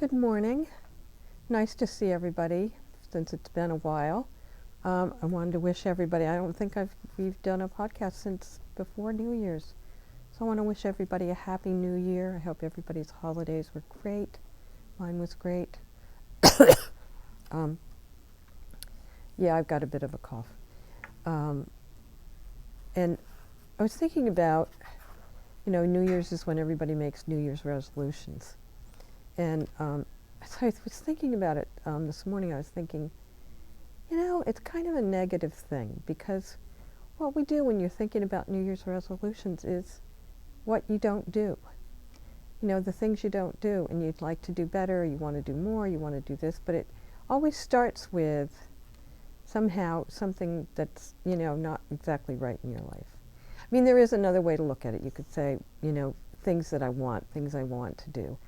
Good morning. Nice to see everybody since it's been a while. I wanted to wish everybody, I don't think we've done a podcast since before New Year's. So I want to wish everybody a happy new year. I hope everybody's holidays were great. Mine was great. Yeah, I've got a bit of a cough. And I was thinking about, New Year's is when everybody makes New Year's resolutions. And so I was thinking about it this morning. I was thinking, it's kind of a negative thing, because what we do when you're thinking about New Year's resolutions is what you don't do. The things you don't do, and you'd like to do better, you want to do more, you want to do this, but it always starts with somehow something that's, not exactly right in your life. I mean, there is another way to look at it. You could say, things I want to do.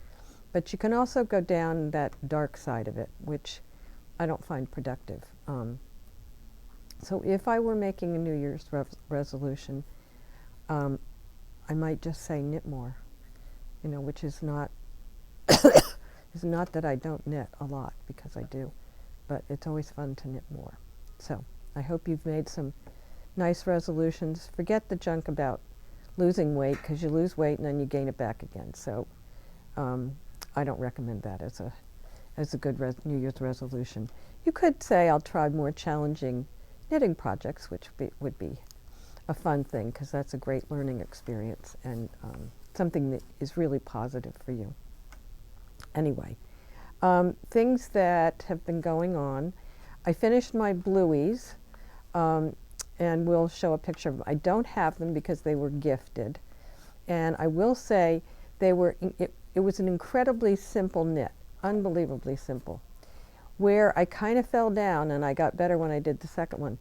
But you can also go down that dark side of it, which I don't find productive. So if I were making a New Year's resolution, I might just say knit more, which is not is not that I don't knit a lot, because I do, but it's always fun to knit more. So I hope you've made some nice resolutions. Forget the junk about losing weight, because you lose weight and then you gain it back again. So I don't recommend that as a good New Year's resolution. You could say I'll try more challenging knitting projects, which would be a fun thing, because that's a great learning experience and something that is really positive for you. Anyway, things that have been going on. I finished my blueies, and we'll show a picture of them. I don't have them because they were gifted, and I will say it was an incredibly simple knit, unbelievably simple. Where I kind of fell down, and I got better when I did the second one,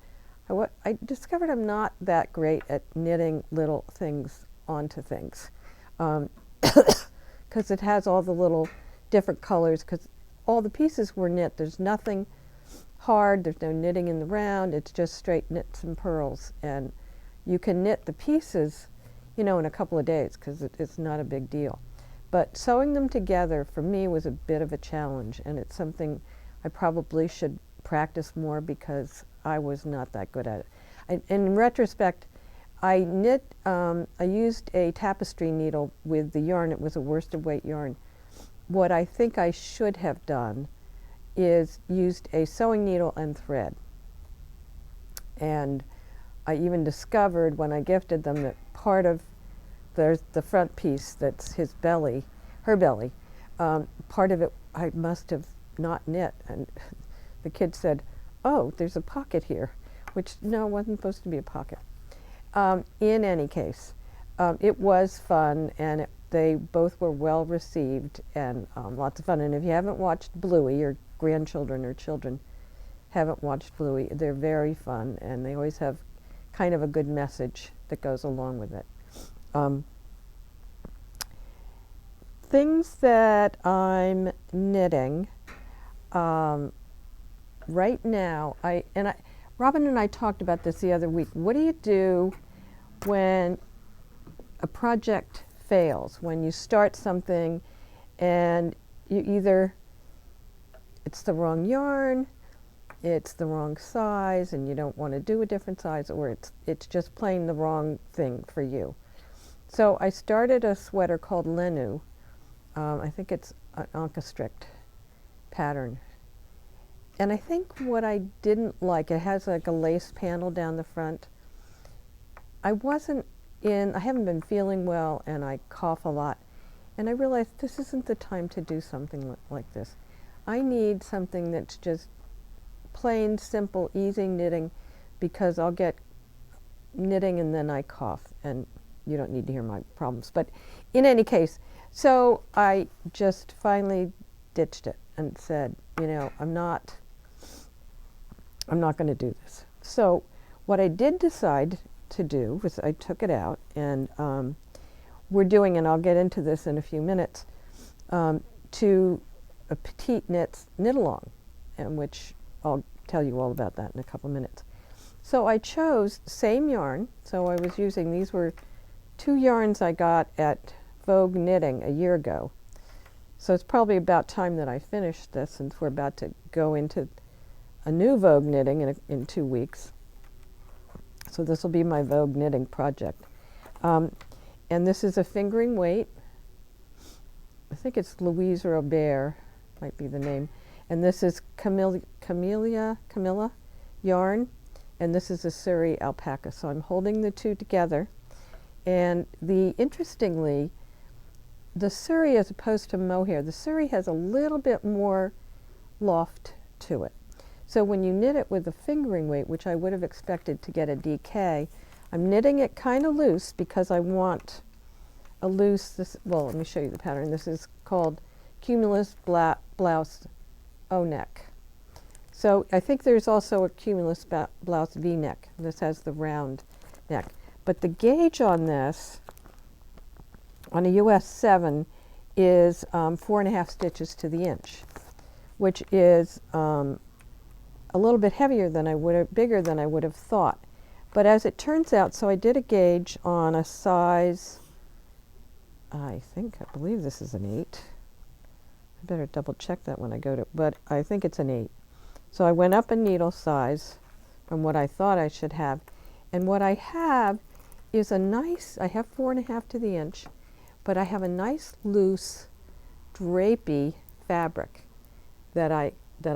I discovered I'm not that great at knitting little things onto things, because it has all the little different colors, because all the pieces were knit. There's nothing hard, there's no knitting in the round, it's just straight knits and purls, and you can knit the pieces, in a couple of days, because it's not a big deal. But sewing them together for me was a bit of a challenge, and it's something I probably should practice more, because I was not that good at it. In retrospect, I used a tapestry needle with the yarn. It was a worsted weight yarn. What I think I should have done is used a sewing needle and thread. And I even discovered when I gifted them that part of there's the front piece that's her belly, part of it I must have not knit, and the kid said, "Oh, there's a pocket here," which no, wasn't supposed to be a pocket. In any case, it was fun, and they both were well received, and lots of fun. And if you haven't watched Bluey, your grandchildren or children haven't watched Bluey, they're very fun, and they always have kind of a good message that goes along with it. Things that I'm knitting right now, Robin and I talked about this the other week. What do you do when a project fails? When you start something and it's the wrong yarn, it's the wrong size, and you don't want to do a different size, or it's just plain the wrong thing for you. So I started a sweater called Lenu. I think it's an Anka-strict pattern. And I think what I didn't like, it has like a lace panel down the front. I haven't been feeling well, and I cough a lot. And I realized this isn't the time to do something like this. I need something that's just plain, simple, easy knitting, because I'll get knitting and then I cough, and you don't need to hear my problems. But in any case, so I just finally ditched it and said, I'm not going to do this. So what I did decide to do was I took it out, and we're doing, and I'll get into this in a few minutes, to a PetieKnits knit-along, and which I'll tell you all about that in a couple minutes. So I chose same yarn. So I was using, these were 2 yarns I got at Vogue Knitting a year ago. So it's probably about time that I finish this, since we're about to go into a new Vogue knitting in 2 weeks. So this will be my Vogue knitting project. And this is a fingering weight. I think it's Louise Robert, might be the name. And this is Camilla yarn, and this is a Surrey alpaca. So I'm holding the two together. And interestingly, the Surrey, as opposed to mohair, the Surrey has a little bit more loft to it. So when you knit it with a fingering weight, which I would have expected to get a DK, I'm knitting it kind of loose because I want a loose, well, let me show you the pattern. This is called Cumulus Blouse O-neck. So I think there's also a Cumulus Blouse V-neck. This has the round neck. But the gauge on this, on a US 7, is 4.5 stitches to the inch, which is a little bit heavier than bigger than I would have thought. But as it turns out, so I did a gauge on a size, I believe this is an 8. I better double check that when I go to, but I think it's an 8. So I went up a needle size from what I thought I should have. And what I have is a nice, I have 4.5 to the inch, but I have a nice loose drapey fabric that I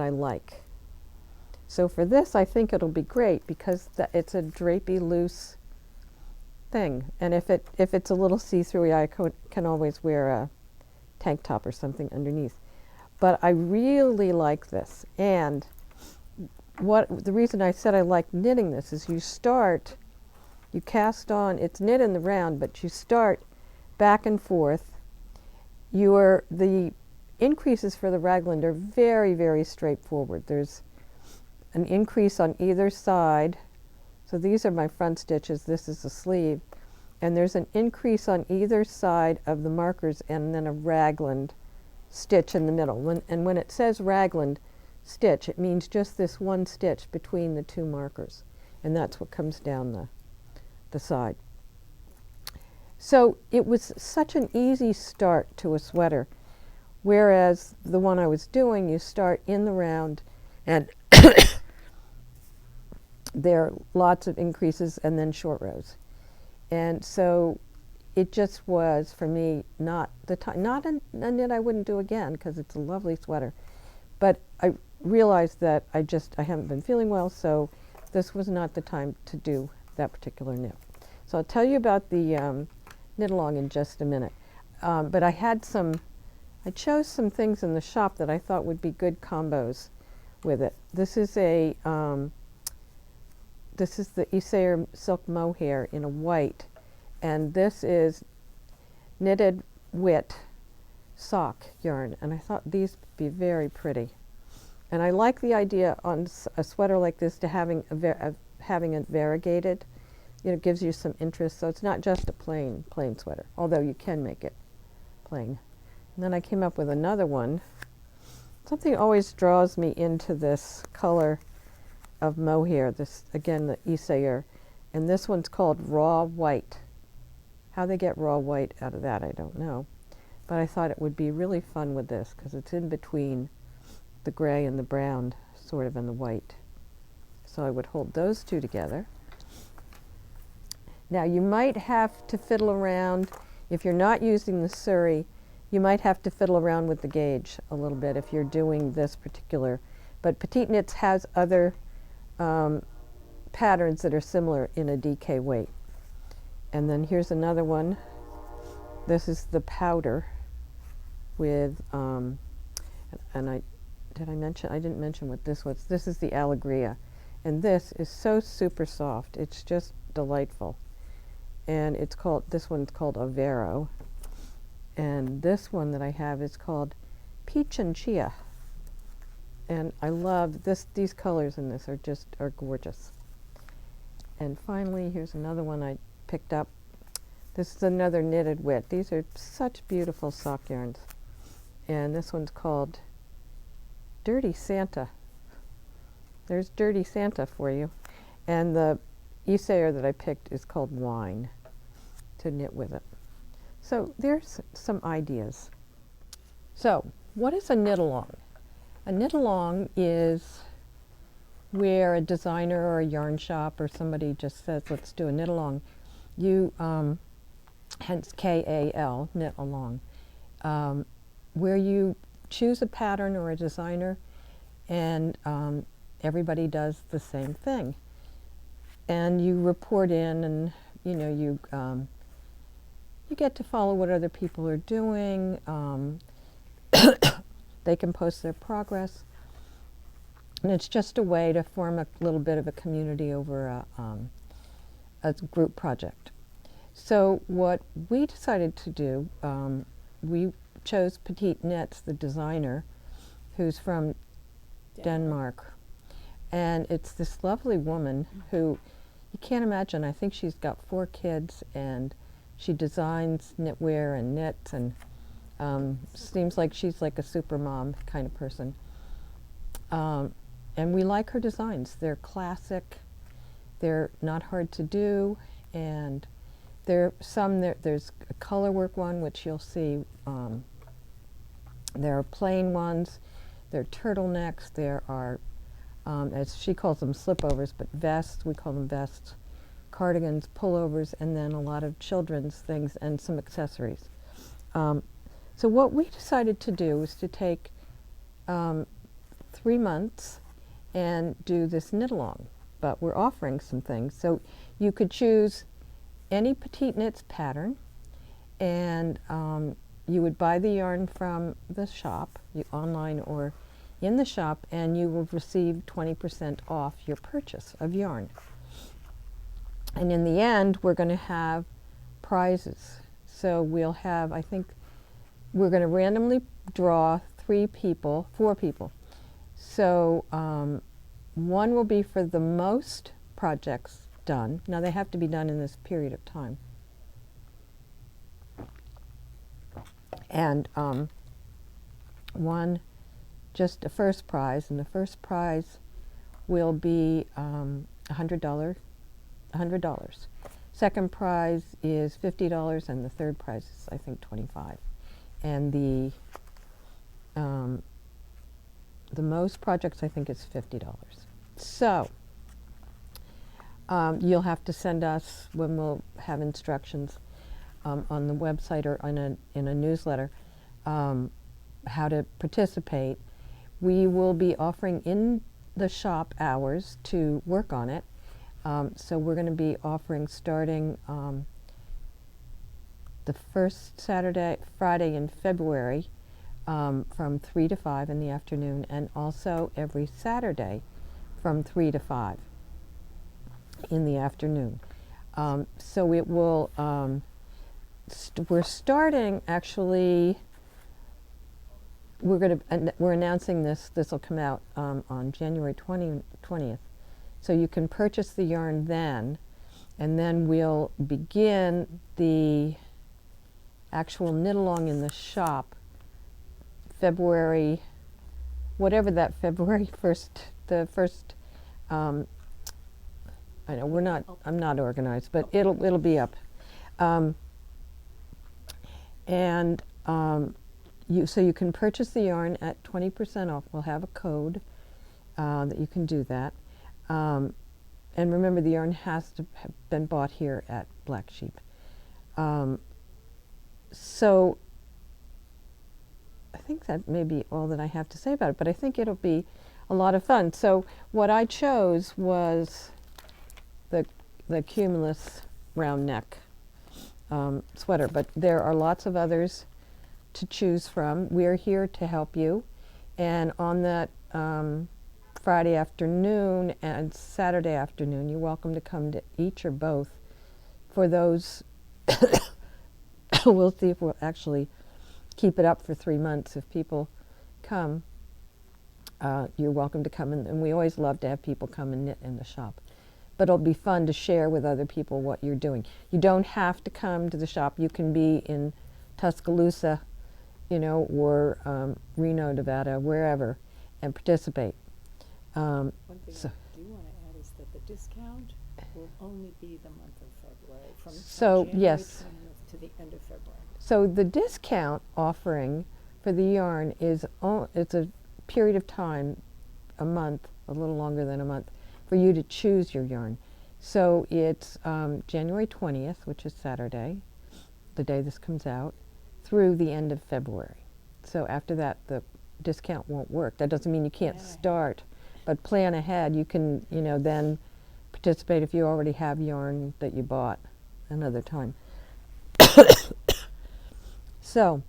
like. So for this, I think it'll be great because it's a drapey loose thing. And if it's a little see-through, I can always wear a tank top or something underneath. But I really like this. And the reason I said I like knitting this is you cast on, it's knit in the round, but you start back and forth. The increases for the raglan are very, very straightforward. There's an increase on either side. So these are my front stitches, this is the sleeve. And there's an increase on either side of the markers and then a raglan stitch in the middle. And when it says raglan stitch, it means just this one stitch between the two markers. And that's what comes down the side. So it was such an easy start to a sweater, whereas the one I was doing, you start in the round and there are lots of increases and then short rows. And so it just was, for me, not a knit I wouldn't do again because it's a lovely sweater. But I realized that I haven't been feeling well, so this was not the time to do that particular knit. So I'll tell you about the knit along in just a minute. But I chose some things in the shop that I thought would be good combos with it. This is the Isair silk mohair in a white, and this is knitted wit sock yarn, and I thought these would be very pretty. And I like the idea on a sweater like this to having it variegated. It gives you some interest, so it's not just a plain sweater, although you can make it plain. And then I came up with another one. Something always draws me into this color of mohair, this, again, the Isair, and this one's called Raw White. How they get raw white out of that, I don't know. But I thought it would be really fun with this because it's in between the gray and the brown, sort of, and the white. So I would hold those two together. Now you might have to fiddle around, if you're not using the Surrey, you might have to fiddle around with the gauge a little bit if you're doing this particular. But PetieKnits has other patterns that are similar in a DK weight. And then here's another one. This is the powder with, and I didn't mention what this was. This is the Allegria. And this is so super soft. It's just delightful. And this one's called Avero. And this one that I have is called Peach and Chia. And I love these colors in this are gorgeous. And finally, here's another one I picked up. This is another knitted wit. These are such beautiful sock yarns. And this one's called Dirty Santa. There's Dirty Santa for you. And the Isair that I picked is called Wine to knit with it. So there's some ideas. So, what is a knit-along? A knit-along is where a designer or a yarn shop or somebody just says, let's do a knit-along. You, hence KAL, knit-along, where you choose a pattern or a designer and everybody does the same thing. And you report in and, you know, you get to follow what other people are doing. They can post their progress. And it's just a way to form a little bit of a community over a group project. So what we decided to do, we chose PetieKnits, the designer, who's from Denmark. And it's this lovely woman who, you can't imagine, I think she's got 4 kids and she designs knitwear and knits and seems like she's like a super mom kind of person. And we like her designs. They're classic, they're not hard to do, and there's a color work one, which you'll see. There are plain ones, there are turtlenecks, there are, as she calls them, slipovers, but vests, we call them vests, cardigans, pullovers, and then a lot of children's things and some accessories. So what we decided to do was to take 3 months and do this knit-along, but we're offering some things. So you could choose any PetieKnits pattern, and you would buy the yarn from the shop, online or in the shop, and you will receive 20% off your purchase of yarn. And in the end, we're going to have prizes. So we'll have, I think, we're going to randomly draw 4 people. So one will be for the most projects done. Now they have to be done in this period of time. And one, just a first prize, and the first prize will be $100. Second prize is $50, and the third prize is, I think, $25. And the most projects, I think, is $50. So you'll have to send us, when we'll have instructions on the website or in a newsletter, how to participate. We will be offering in the shop hours to work on it. So we're going to be offering starting the first Friday in February from 3 to 5 in the afternoon, and also every Saturday from 3 to 5 in the afternoon. So it will, we're starting actually, we're announcing this will come out on January 20th. So you can purchase the yarn then, and then we'll begin the actual knit-along in the shop February, whatever that February 1st, the first, I know I'm not organized, but it'll be up. So you can purchase the yarn at 20% off. We'll have a code that you can do that. And remember, the yarn has to have been bought here at Black Sheep. So I think that may be all that I have to say about it, but I think it'll be a lot of fun. So what I chose was the Cumulus round neck sweater, but there are lots of others to choose from. We're here to help you, and on that Friday afternoon and Saturday afternoon, you're welcome to come to each or both. For those, we'll see if we'll actually keep it up for 3 months. If people come, you're welcome to come, and we always love to have people come and knit in the shop. But it'll be fun to share with other people what you're doing. You don't have to come to the shop. You can be in Tuscaloosa, or Reno, Nevada, wherever, and participate. One thing I do want to add is that the discount will only be the month of February, from January 20th to the end of February. So the discount offering for for the yarn is it's a period of time, a month, a little longer than a month, for you to choose your yarn. So it's January 20th, which is Saturday, the day this comes out, through the end of February. So after that, the discount won't work. That doesn't mean you can't start, but plan ahead. You can, then participate if you already have yarn that you bought another time. So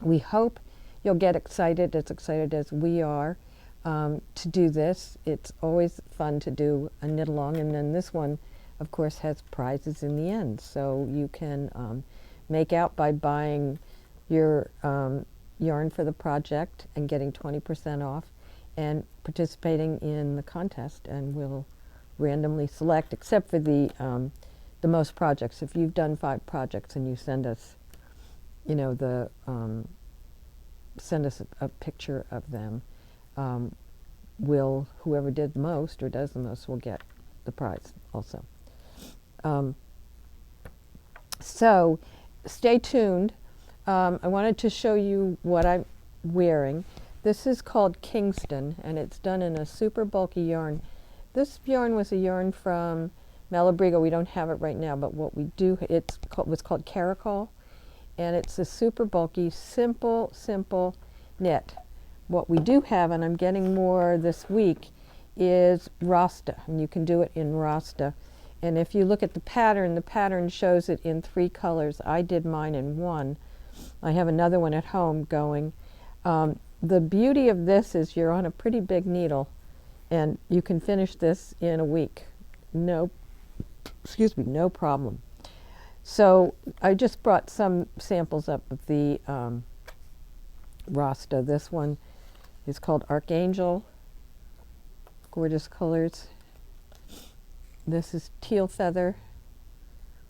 we hope you'll get excited as we are to do this. It's always fun to do a knit along, and then this one, of course, has prizes in the end. So you can make out by buying your yarn for the project and getting 20% off and participating in the contest, and we'll randomly select, except for the most projects. If you've done 5 projects and you send us, send us a picture of them, whoever did the most or does the most will get the prize also. So stay tuned. I wanted to show you what I'm wearing. This is called Kingston, and it's done in a super bulky yarn. This yarn was a yarn from Malabrigo. We don't have it right now, but what we do, was called KAL, and it's a super bulky, simple knit. What we do have, and I'm getting more this week, is Rasta, and you can do it in Rasta. And if you look at the pattern shows it in 3 colors. I did mine in 1. I have another one at home going. The beauty of this is you're on a pretty big needle, and you can finish this in a week. No problem. So I just brought some samples up of the Rasta. This one is called Archangel. Gorgeous colors. This is Teal Feather,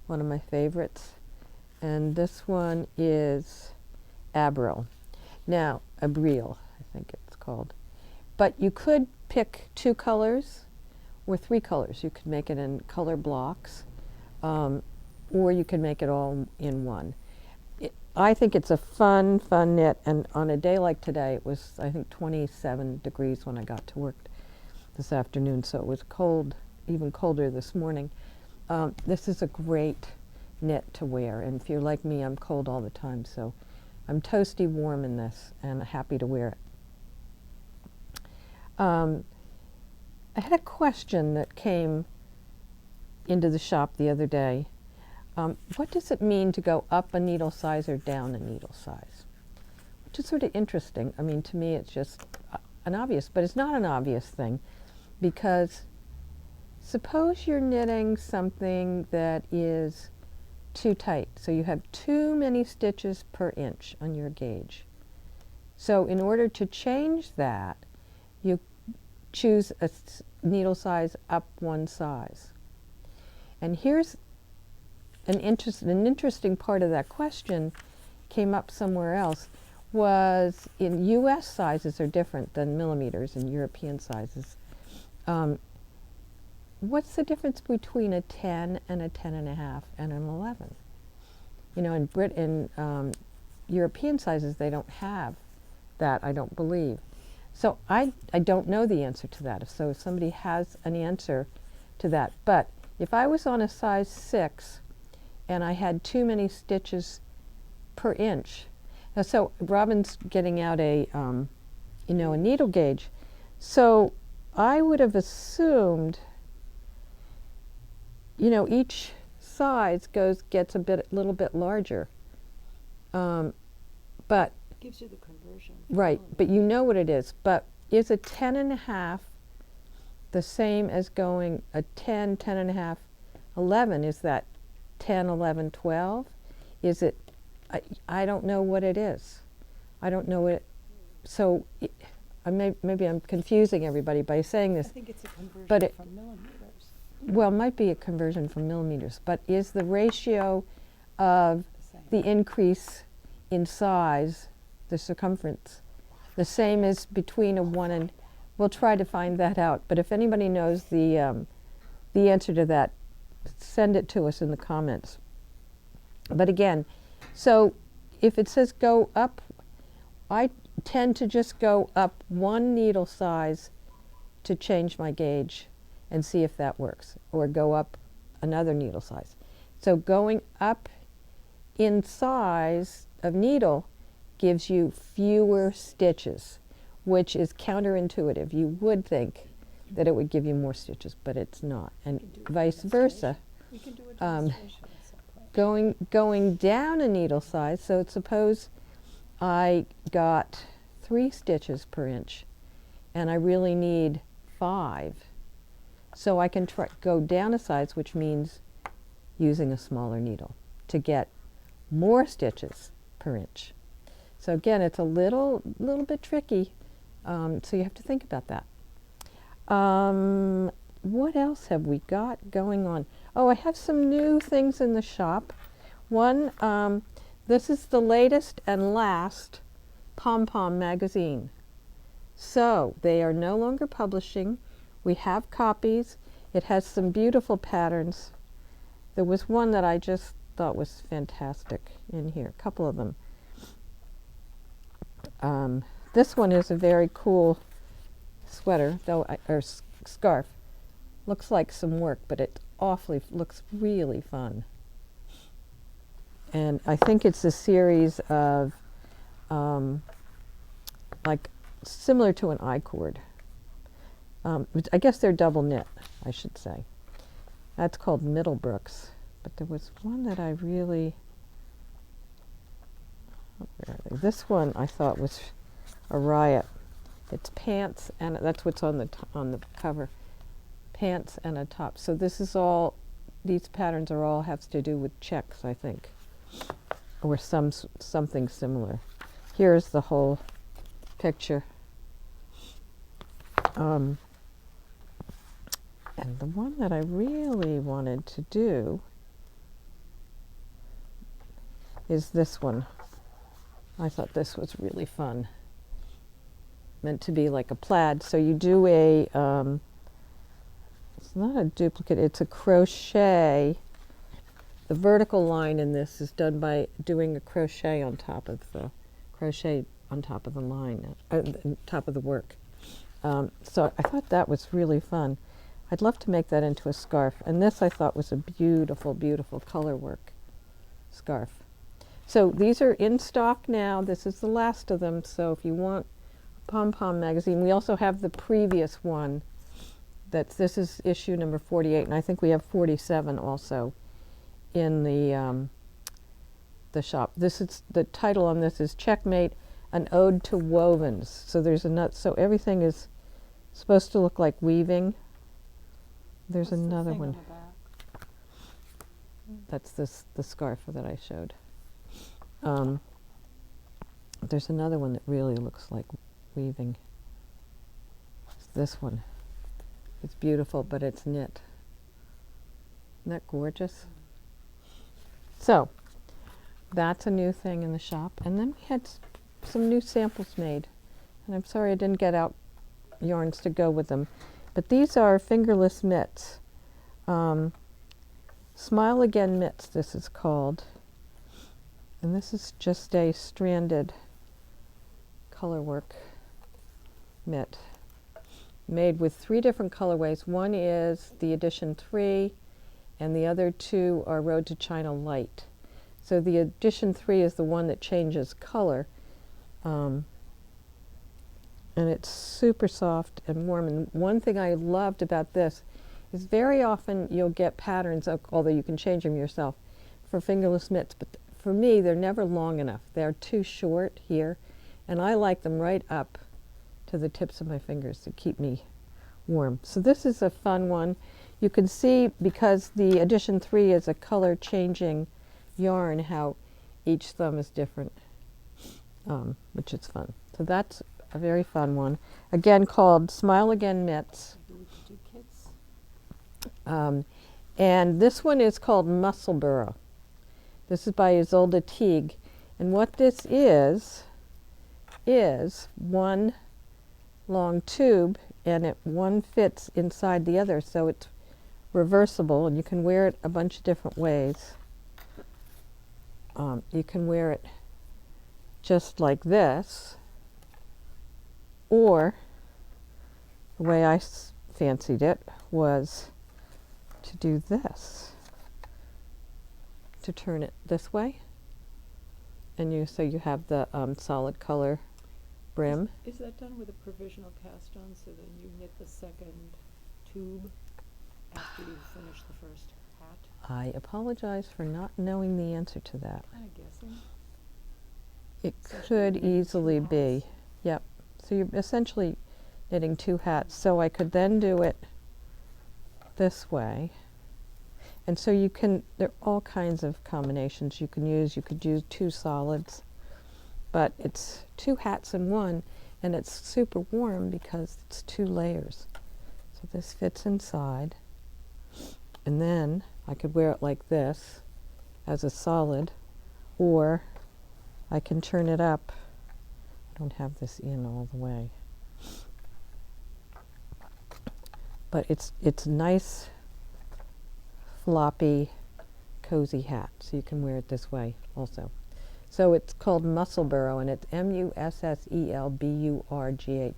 one of my favorites. And this one is Abril. Now, Abril, I think it's called. But you could pick 2 colors or 3 colors. You could make it in color blocks, or you can make it all in one. I think it's a fun knit, and on a day like today, it was, I think, 27 degrees when I got to work this afternoon, so it was cold, even colder this morning. This is a great knit to wear, and if you're like me, I'm cold all the time, so I'm toasty warm in this and happy to wear it. I had a question that came into the shop the other day. What does it mean to go up a needle size or down a needle size? Which is sort of interesting. I mean, to me it's just an obvious, but it's not an obvious thing, because suppose you're knitting something that is too tight, so you have too many stitches per inch on your gauge. So in order to change that, you choose a needle size up 1 size. And here's an interesting part of that question came up somewhere else, was in US sizes are different than millimeters and European sizes. What's the difference between a 10 and a 10.5 and an 11? In European sizes, they don't have that, I don't believe. So I don't know the answer to that. So if somebody has an answer to that. But if I was on a size 6 and I had too many stitches per inch, so Robin's getting out a needle gauge. So I would have assumed, each size gets a little bit larger, but It gives you the conversion. right. But you know what it is. But is a 10.5 the same as going a 10, 10.5, 11? Is that 10, 11, 12? Is it? I don't know what it is. I don't know it. So maybe I'm confusing everybody by saying this. I think it's a conversion but from millimeters. Well, it might be a conversion from millimeters, but is the ratio of the increase in size, the circumference, the same as between a 1 and, we'll try to find that out. But if anybody knows the answer to that, send it to us in the comments. But again, so if it says go up I tend to just go up one needle size to change my gauge and see if that works, or go up another needle size. So going up in size of needle gives you fewer stitches, which is counterintuitive. You would think that it would give you more stitches, but it's not, and vice versa. We can do a demonstration at some point. Going down a needle size, so suppose I got 3 stitches per inch and I really need 5. So I can go down a size, which means using a smaller needle to get more stitches per inch. So again, it's a little bit tricky, so you have to think about that. What else have we got going on? Oh, I have some new things in the shop. One, this is the latest and last Pom Pom magazine. So they are no longer publishing. We have copies. It has some beautiful patterns. There was one that I just thought was fantastic in here, a couple of them. This one is a very cool sweater, though, or scarf. Looks like some work, but it looks really fun. And I think it's a series of, like, similar to an I-cord. I guess they're double knit, I should say. That's called Middlebrooks. But there was one that I really, where are they? This one I thought was a riot. It's pants, and that's what's on the cover. Pants and a top. So this is all, these patterns are all have to do with checks, I think, or something similar. Here's the whole picture. And the one that I really wanted to do is this one. I thought this was really fun. Meant to be like a plaid. So you do a, it's not a duplicate, it's a crochet. The vertical line in this is done by doing a crochet on top of the line, top of the work. So I thought that was really fun. I'd love to make that into a scarf. And this I thought was a beautiful, beautiful color work scarf. So these are in stock now. This is the last of them. So if you want Pom Pom magazine, we also have the previous one. This is issue number 48, and I think we have 47 also in the shop. This is the title on this is Checkmate: An Ode to Wovens. So there's a nut. So everything is supposed to look like weaving. There's What's another the thing one. on the back? That's the scarf that I showed. There's another one that really looks like weaving. It's this one. It's beautiful, but it's knit. Isn't that gorgeous? So that's a new thing in the shop. And then we had some new samples made. And I'm sorry I didn't get out yarns to go with them. But these are fingerless mitts. Smile Again mitts, this is called. And this is just a stranded colorwork mitt made with 3 different colorways. One is the edition 3, and the other 2 are Road to China Light. So the edition 3 is the one that changes color, and it's super soft and warm. And one thing I loved about this is very often you'll get patterns, although you can change them yourself, for fingerless mitts, but for me they're never long enough. They're too short here, and I like them right up to the tips of my fingers to keep me warm. So this is a fun one. You can see, because the edition 3 is a color changing yarn, how each thumb is different, which is fun. So that's a very fun one. Again, called Smile Again Mitts. Do kits? And this one is called Musselborough. This is by Isolde Teague. And what this is one long tube, and one fits inside the other, so it's reversible, and you can wear it a bunch of different ways. You can wear it just like this, or the way I fancied it was to do this, to turn it this way, and so you have the solid color brim. Is that done with a provisional cast on, so then you knit the second tube after you finish the first hat? I apologize for not knowing the answer to that. Kinda guessing. It Essentially could knitting two easily be. hats. Yep. So you're essentially knitting 2 hats. So I could then do it this way. And so you can, there are all kinds of combinations you can use. You could use 2 solids, but it's 2 hats in one, and it's super warm because it's 2 layers. So this fits inside, and then I could wear it like this as a solid, or I can turn it up. I don't have this in all the way, but it's nice, floppy, cozy hat, so you can wear it this way also. So it's called Musselburgh, and it's Musselburgh,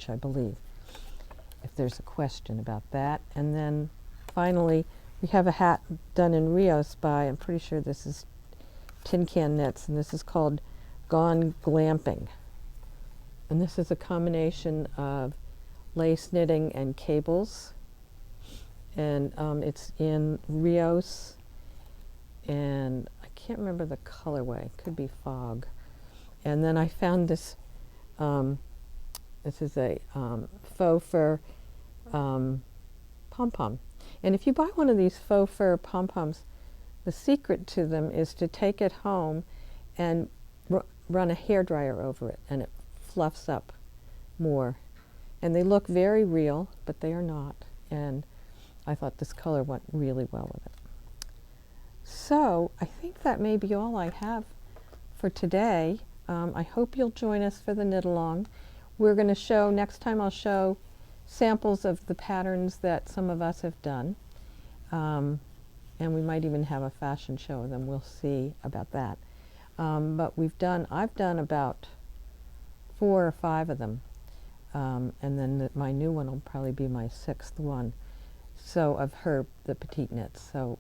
I believe, if there's a question about that. And then finally, we have a hat done in Rios by, I'm pretty sure this is Tin Can Knits, and this is called Gone Glamping. And this is a combination of lace knitting and cables. And it's in Rios, and I can't remember the colorway. It could be Fog. And then I found this, this is a faux fur pom-pom. And if you buy one of these faux fur pom-poms, the secret to them is to take it home and run a hairdryer over it, and it fluffs up more. And they look very real, but they are not. And I thought this color went really well with it. So I think that may be all I have for today. I hope you'll join us for the knit along. We're going to show, next time I'll show samples of the patterns that some of us have done. And we might even have a fashion show of them. We'll see about that. But I've done about 4 or 5 of them. And then my new one will probably be my 6th one. So of the PetieKnits. So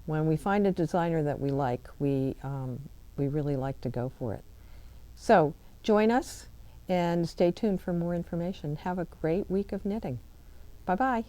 when we find a designer that we like, we really like to go for it. So join us and stay tuned for more information. Have a great week of knitting. Bye-bye.